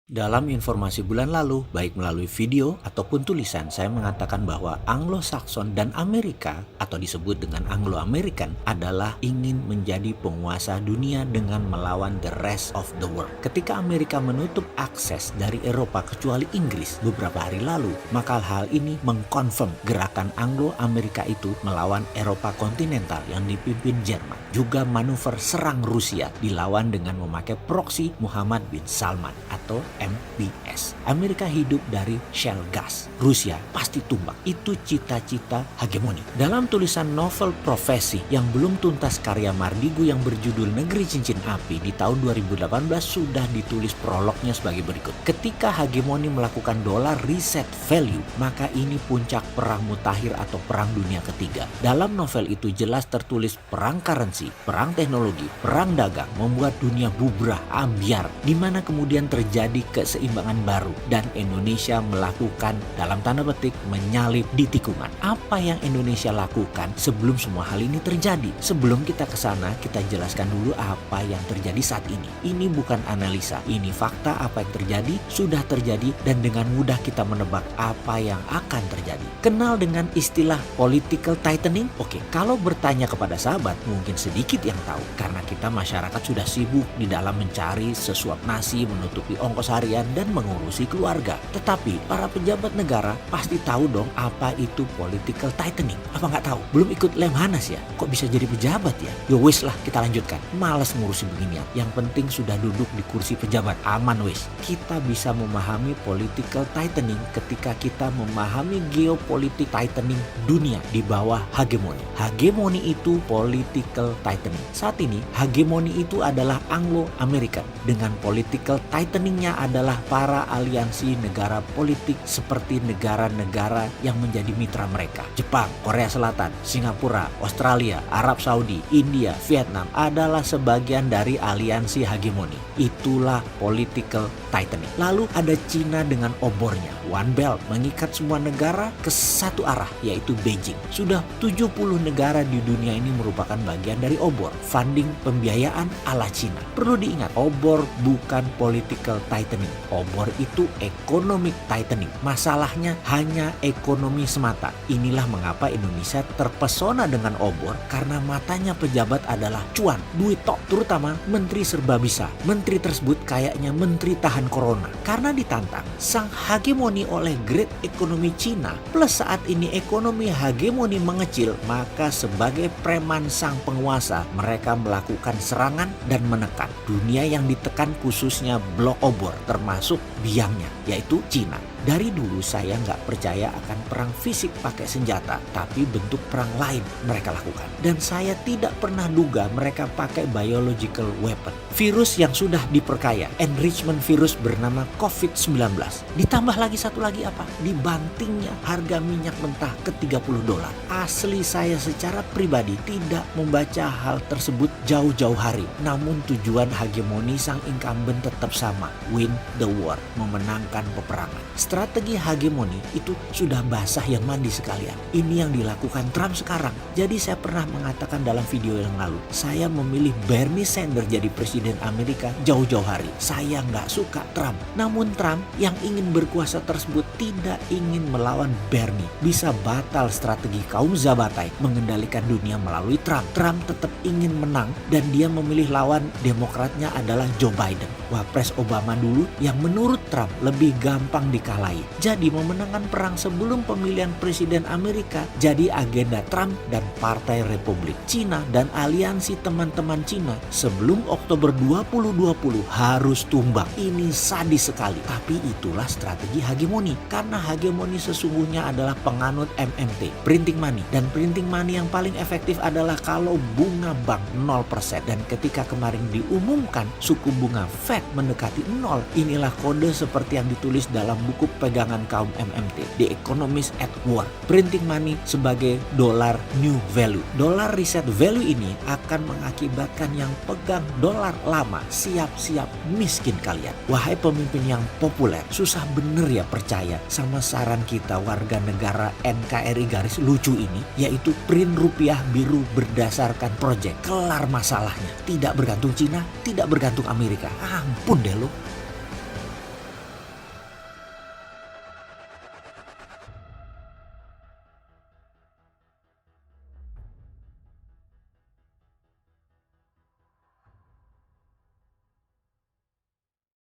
Dalam informasi bulan lalu, baik melalui video ataupun tulisan, saya mengatakan bahwa Anglo-Saxon dan Amerika atau disebut dengan Anglo-American adalah ingin menjadi penguasa dunia dengan melawan the rest of the world. Ketika Amerika menutup akses dari Eropa kecuali Inggris beberapa hari lalu, maka hal ini mengkonfirm gerakan Anglo-Amerika itu melawan Eropa kontinental yang dipimpin Jerman. Juga manuver serang Rusia dilawan dengan memakai proksi Muhammad bin Salman atau MBS. Amerika hidup dari shale gas. Rusia pasti tumbang. Itu cita-cita hegemoni. Dalam tulisan novel Profesi yang belum tuntas karya Mardigu yang berjudul Negeri Cincin Api di tahun 2018 sudah ditulis prolognya sebagai berikut. Ketika hegemoni melakukan dollar reset value, maka ini puncak perang mutakhir atau perang dunia ketiga. Dalam novel itu jelas tertulis perang currency, perang teknologi, perang dagang membuat dunia bubrah, ambiar, di mana kemudian terjadi keseimbangan baru dan Indonesia melakukan dalam tanda petik menyalip di tikungan. Apa yang Indonesia lakukan sebelum semua hal ini terjadi? Sebelum kita ke sana, kita jelaskan dulu apa yang terjadi saat ini. Ini bukan analisa, ini fakta. Apa yang terjadi sudah terjadi dan dengan mudah kita menebak apa yang akan terjadi. Kenal dengan istilah political tightening? Oke, kalau bertanya kepada sahabat mungkin sedikit yang tahu karena kita masyarakat sudah sibuk di dalam mencari sesuap nasi, menutupi ongkos harian dan mengurusi keluarga. Tetapi para pejabat negara pasti tahu dong apa itu political tightening. Apa nggak tahu? Belum ikut Lemhanas ya? Kok bisa jadi pejabat ya? Yo wis lah, kita lanjutkan. Males ngurusi beginian. Yang penting sudah duduk di kursi pejabat. Aman wis. Kita bisa memahami political tightening ketika kita memahami geopolitik tightening dunia di bawah hegemoni. Hegemoni itu political tightening. Saat ini hegemoni itu adalah Anglo-American dengan political tighteningnya adalah para aliansi negara politik seperti negara-negara yang menjadi mitra mereka. Jepang, Korea Selatan, Singapura, Australia, Arab Saudi, India, Vietnam adalah sebagian dari aliansi hegemoni. Itulah political tightening. Lalu ada Cina dengan obornya. One Belt mengikat semua negara ke satu arah yaitu Beijing. Sudah 70 negara di dunia ini merupakan bagian dari obor. Funding pembiayaan ala Cina. Perlu diingat, obor bukan political tightening. Obor itu economic tightening. Masalahnya hanya ekonomi semata. Inilah mengapa Indonesia terpesona dengan obor karena matanya pejabat adalah cuan, duit tok, terutama menteri serba bisa. Menteri tersebut kayaknya menteri tahan corona karena ditantang sang hegemoni oleh great ekonomi Cina plus saat ini ekonomi hegemoni mengecil, maka sebagai preman sang penguasa mereka melakukan serangan dan menekan dunia yang ditekan khususnya blok obor termasuk biangnya yaitu Cina. Dari dulu saya nggak percaya akan perang fisik pakai senjata, tapi bentuk perang lain mereka lakukan. Dan saya tidak pernah duga mereka pakai biological weapon. Virus yang sudah diperkaya, enrichment virus bernama COVID-19. Ditambah lagi satu lagi apa? Dibantingnya harga minyak mentah ke $30. Asli saya secara pribadi tidak membaca hal tersebut jauh-jauh hari. Namun tujuan hegemoni sang incumbent tetap sama, win the war, memenangkan peperangan. Strategi hegemoni itu sudah basah yang mandi sekalian. Ini yang dilakukan Trump sekarang. Jadi saya pernah mengatakan dalam video yang lalu, saya memilih Bernie Sanders jadi presiden Amerika jauh-jauh hari. Saya nggak suka Trump. Namun Trump yang ingin berkuasa tersebut tidak ingin melawan Bernie. Bisa batal strategi kaum Zabatai mengendalikan dunia melalui Trump. Trump tetap ingin menang dan dia memilih lawan demokratnya adalah Joe Biden. Wapres Obama dulu yang menurut Trump lebih gampang dikalahi. Jadi memenangkan perang sebelum pemilihan presiden Amerika jadi agenda Trump dan Partai Republik. Cina dan aliansi teman-teman Cina sebelum Oktober 2020 harus tumbang. Ini sadis sekali. Tapi itulah strategi hegemoni. Karena hegemoni sesungguhnya adalah penganut MMT, printing money. Dan printing money yang paling efektif adalah kalau bunga bank 0%. Dan ketika kemarin diumumkan suku bunga Fed mendekati 0, inilah kode seperti yang ditulis dalam buku pegangan kaum MMT, The Economist at War. Printing money sebagai dollar new value. Dollar reset value ini akan mengakibatkan yang pegang dolar lama siap-siap miskin kalian. Wahai pemimpin yang populer, susah bener ya percaya sama saran kita warga negara NKRI garis lucu ini, yaitu print rupiah biru berdasarkan project. Kelar masalahnya. Tidak bergantung Cina, tidak bergantung Amerika. Ampun deh lo.